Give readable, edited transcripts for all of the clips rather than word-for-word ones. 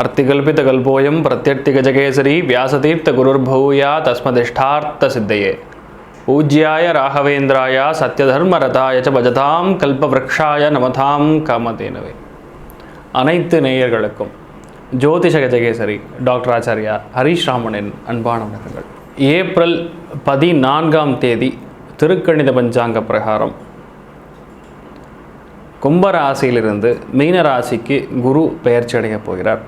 अर्तिकल्पितकल्पोऽयं प्रत्यर्थिगजकेसरी व्यासतीर्थगुरुर्भूया तस्मदिष्टार्थसिद्धये पूज्याय राघवेन्द्राय सत्यधर्मरताय च भजतां कल्पवृक्षाय नमतां कामधेनवे. அனைத்து நேயர்களுக்கும் ஜோதிஷ கஜகேசரி டாக்டர் ஆச்சாரியா ஹரீஷ் ராமனின் அன்பான வணக்கங்கள். ஏப்ரல் 14 திருக்கணித பஞ்சாங்க பிரகாரம் கும்பராசியிலிருந்து மீனராசிக்கு குரு பெயர்ச்சி அடைய போகிறார்.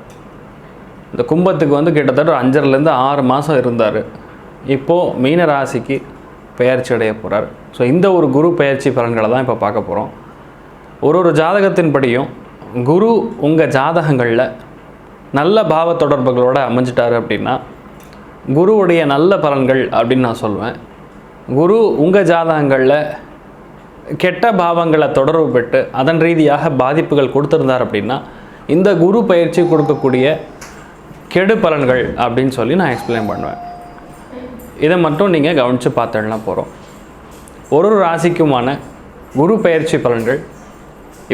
இந்த கும்பத்துக்கு கிட்டத்தட்ட 5-6 மாதம் இருந்தார். இப்போது மீனராசிக்கு பெயர்ச்சி அடைய போகிறார். ஸோ இந்த ஒரு குரு பெயர்ச்சி பலன்களை தான் இப்போ பார்க்க போகிறோம். ஒரு ஜாதகத்தின்படியும் குரு உங்கள் ஜாதகங்களில் நல்ல பாவ தொடர்புகளோடு அமைஞ்சிட்டார் அப்படின்னா குருவுடைய நல்ல பலன்கள் அப்படின்னு நான் சொல்லுவேன். குரு உங்கள் ஜாதகங்களில் கெட்ட பாவங்களை தொடர்பு பெற்று அதன் ரீதியாக பாதிப்புகள் கொடுத்துருந்தார் அப்படின்னா இந்த குரு பயிற்சி கொடுக்கக்கூடிய கெடு பலன்கள் அப்படின்னு சொல்லி நான் எக்ஸ்பிளைன் பண்ணுவேன். இதை மட்டும் நீங்கள் கவனித்து பார்த்துடலாம் போகிறோம். ஒரு ராசிக்குமான குரு பயிற்சி பலன்கள்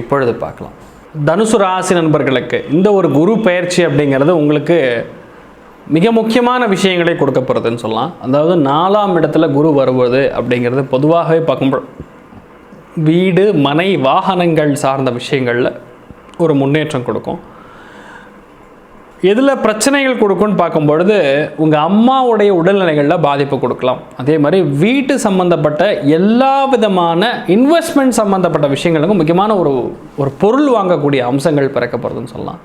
இப்பொழுது பார்க்கலாம். தனுசு ராசி நண்பர்களுக்கு இந்த ஒரு குரு பயிற்சி அப்படிங்கிறது உங்களுக்கு மிக முக்கியமான விஷயங்களை கொடுக்க போகிறதுன்னு சொல்லலாம். அதாவது 4ஆம் இடத்துல குரு வருவது அப்படிங்கிறது பொதுவாகவே பார்க்கும்போது வீடு மனை வாகனங்கள் சார்ந்த விஷயங்களில் ஒரு முன்னேற்றம் கொடுக்கும். எதில் பிரச்சனைகள் கொடுக்கும்னு பார்க்கும்பொழுது உங்கள் அம்மாவுடைய உடல்நிலைகளில் பாதிப்பு கொடுக்கலாம். அதே மாதிரி வீட்டு சம்மந்தப்பட்ட எல்லா விதமான இன்வெஸ்ட்மெண்ட் சம்மந்தப்பட்ட விஷயங்களுக்கும் முக்கியமான ஒரு பொருள் வாங்கக்கூடிய அம்சங்கள் பிறக்கப்படுறதுன்னு சொல்லலாம்.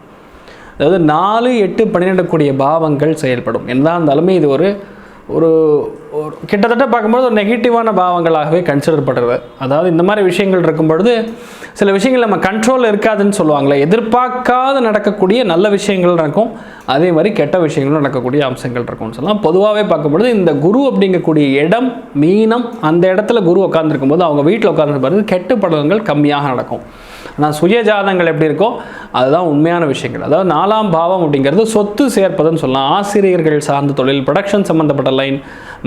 அதாவது 4, 8, 12 கூடிய பாவங்கள் செயல்படும். என்ன இருந்தாலுமே இது ஒரு கிட்டத்தட்ட பார்க்கும்போது ஒரு நெகட்டிவான பாவங்களாகவே கன்சிடர் பண்ணுறது. அதாவது இந்த மாதிரி விஷயங்கள் இருக்கும்பொழுது சில விஷயங்கள் நம்ம கண்ட்ரோலில் இருக்காதுன்னு சொல்லுவாங்களே, எதிர்பார்க்காத நடக்கக்கூடிய நல்ல விஷயங்கள் இருக்கும், அதே மாதிரி கெட்ட விஷயங்களும் நடக்கக்கூடிய அம்சங்கள் இருக்கும்னு சொல்லலாம். பொதுவாகவே பார்க்கும்பொழுது இந்த குரு அப்படிங்கக்கூடிய இடம் மீனம், அந்த இடத்துல குரு உட்காந்துருக்கும் போது அவங்க வீட்டில் உட்காந்துருப்பாரு கெட்ட பலன்கள் கம்மியாக நடக்கும். ஆனால் சுய ஜாதகங்கள் எப்படி இருக்கோ அதுதான் உண்மையான விஷயங்கள். அதாவது 4ஆம் பாவம் அப்படிங்கிறது சொத்து சேர்ப்பதுன்னு சொல்லலாம். ஆசிரியர்கள் சார்ந்த தொழில், ப்ரொடக்ஷன் சம்மந்தப்பட்ட லைன்,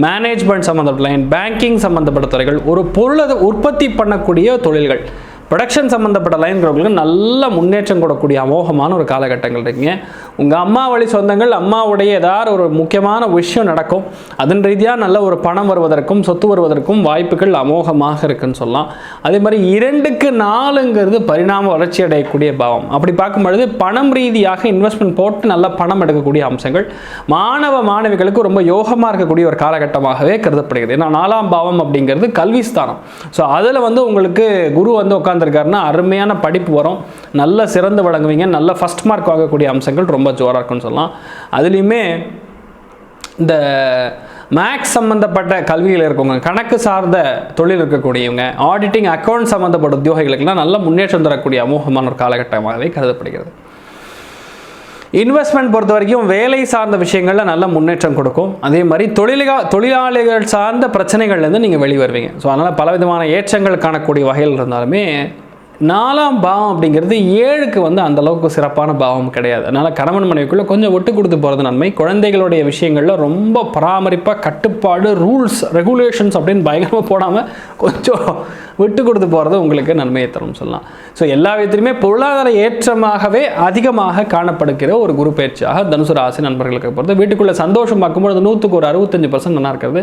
மேனேஜ்மெண்ட் சம்மந்தப்பட்ட லைன், பேங்கிங் சம்மந்தப்பட்ட துறைகள், ஒரு பொருளை உற்பத்தி பண்ணக்கூடிய தொழில்கள், ப்ரொடக்ஷன் சம்மந்தப்பட்ட லைன்களுக்கு நல்ல முன்னேற்றம் கொடுக்கக்கூடிய அமோகமான ஒரு காலகட்டங்கள் இருக்குங்க. உங்கள் அம்மா வழி சொந்தங்கள், அம்மாவுடைய ஏதாவது ஒரு முக்கியமான விஷயம் நடக்கும், அதன் ரீதியாக நல்ல ஒரு பணம் வருவதற்கும் சொத்து வருவதற்கும் வாய்ப்புகள் அமோகமாக இருக்குன்னு சொல்லலாம். அதே மாதிரி 2க்கு 4ங்கிறது பரிணாம வளர்ச்சி அடையக்கூடிய பாவம். அப்படி பார்க்கும்பொழுது பணம் ரீதியாக இன்வெஸ்ட்மெண்ட் போட்டு நல்ல பணம் எடுக்கக்கூடிய அம்சங்கள் மாணவ மாணவிகளுக்கு ரொம்ப யோகமாக இருக்கக்கூடிய ஒரு காலகட்டமாகவே கருதப்படுகிறது. ஏன்னா 4ஆம் பாவம் அப்படிங்கிறது கல்விஸ்தானம். ஸோ அதில் உங்களுக்கு குரு உட்காந்துருக்காருன்னா அருமையான படிப்பு வரும், நல்ல சிறந்து வழங்குவீங்க, நல்ல ஃபஸ்ட் மார்க் வாங்கக்கூடிய அம்சங்கள் ரொம்ப ஜோராக இருக்குன்னு சொல்லலாம். அதுலேயுமே இந்த மேக்ஸ் சம்மந்தப்பட்ட கல்வியில் இருக்கவங்க, கணக்கு சார்ந்த தொழில் இருக்கக்கூடியவங்க, ஆடிட்டிங் அக்கௌண்ட் சம்மந்தப்பட்ட உத்தியோகிகளுக்கெல்லாம் நல்ல முன்னேற்றம் தரக்கூடிய அமோகமான ஒரு காலகட்டமாகவே கருதப்படுகிறது. இன்வெஸ்ட்மெண்ட் பொறுத்த வரைக்கும் வேலை சார்ந்த விஷயங்களில் நல்ல முன்னேற்றம் கொடுக்கும். அதே மாதிரி தொழிலாளிகள் சார்ந்த பிரச்சனைகள்லேருந்து நீங்கள் வெளிவருவீங்க. ஸோ அதனால் பலவிதமான ஏற்றங்கள் காணக்கூடிய வகையில் இருந்தாலுமே 4ஆம் பாவம் அப்படிங்கிறது 7க்கு அந்தளவுக்கு சிறப்பான பாவம் கிடையாது. அதனால் கணவன் மனைவிக்குள்ளே கொஞ்சம் விட்டு கொடுத்து போகிறது நன்மை. குழந்தைகளுடைய விஷயங்களில் ரொம்ப பராமரிப்பாக கட்டுப்பாடு, ரூல்ஸ் ரெகுலேஷன்ஸ் அப்படின்னு பயங்கரமாக போடாமல் கொஞ்சம் விட்டு கொடுத்து போகிறது உங்களுக்கு நன்மையை தரும் சொல்லலாம். ஸோ எல்லா விதத்திலுமே பொருளாதார ஏற்றமாகவே அதிகமாக காணப்படுகிற ஒரு குரு பயிற்சியாக தனுசு ராசி நண்பர்களுக்கு பொறுத்து வீட்டுக்குள்ளே சந்தோஷம் பார்க்கும்போது 100க்கு ஒரு 65% நல்லா இருக்கிறது.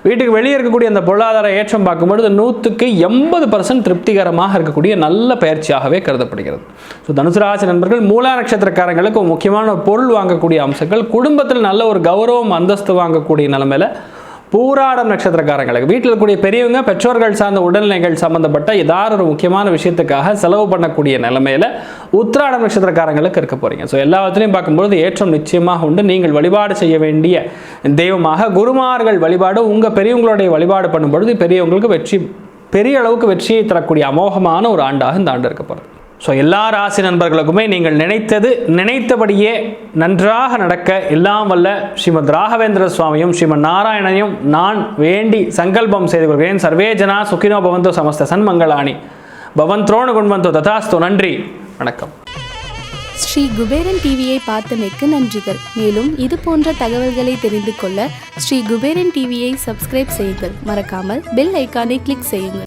வீட்டுக்கு வெளியே இருக்கக்கூடிய அந்த பொருளாதார ஏற்றம் பார்க்கும்பொழுது 100க்கு 80% திருப்திகரமாக இருக்கக்கூடிய நல்ல பயிற்சியாகவே கருதப்படுகிறது. ஸோ தனுசு ராசி நண்பர்கள் மூலா நட்சத்திரக்காரங்களுக்கு முக்கியமான பொருள் வாங்கக்கூடிய அம்சங்கள், குடும்பத்தில் நல்ல ஒரு கௌரவம் அந்தஸ்து வாங்கக்கூடிய நிலைமையில் பூராடம் நட்சத்திரக்காரங்களுக்கு வீட்டில் இருக்கக்கூடிய பெரியவங்க, பெற்றோர்கள் சார்ந்த உடல்நிலைகள் சம்பந்தப்பட்ட ஏதாவது ஒரு முக்கியமான விஷயத்துக்காக செலவு பண்ணக்கூடிய நிலைமையில் உத்திராடம் நட்சத்திரக்காரங்களுக்கு இருக்க போகிறீங்க. ஸோ எல்லாத்துலேயும் பார்க்கும்பொழுது ஏற்றம் நிச்சயமாக உண்டு. நீங்கள் வழிபாடு செய்ய வேண்டிய தெய்வமாக குருமார்கள் வழிபாடு, உங்கள் பெரியவங்களுடைய வழிபாடு பண்ணும்பொழுது பெரியவங்களுக்கு பெரிய அளவுக்கு வெற்றியை தரக்கூடிய அமோகமான ஒரு ஆண்டாக இந்த ஆண்டு இருக்க போகிறது. ஸோ எல்லா ராசி நண்பர்களுக்குமே நீங்கள் நினைத்தபடியே நன்றாக நடக்க எல்லாம் வல்ல ஸ்ரீமத் ராகவேந்திர சுவாமியும் ஸ்ரீமத் நாராயணனையும் நான் வேண்டி சங்கல்பம் செய்து கொள்கிறேன். சர்வே ஜனா சுகினோ பவந்தோ சமஸ்த சன்மங்களானி பவந்த்ரோணு குண்வந்தோ ததாஸ்து. நன்றி, வணக்கம். ஸ்ரீ குபேரன் டிவியை பார்த்தமைக்கு நன்றிகள். மேலும் இது போன்ற தகவல்களை தெரிந்து கொள்ள ஸ்ரீ குபேரன் டிவியை சப்ஸ்கிரைப் செய்யுங்கள். மறக்காமல் பெல் ஐக்கானை கிளிக் செய்யுங்கள்.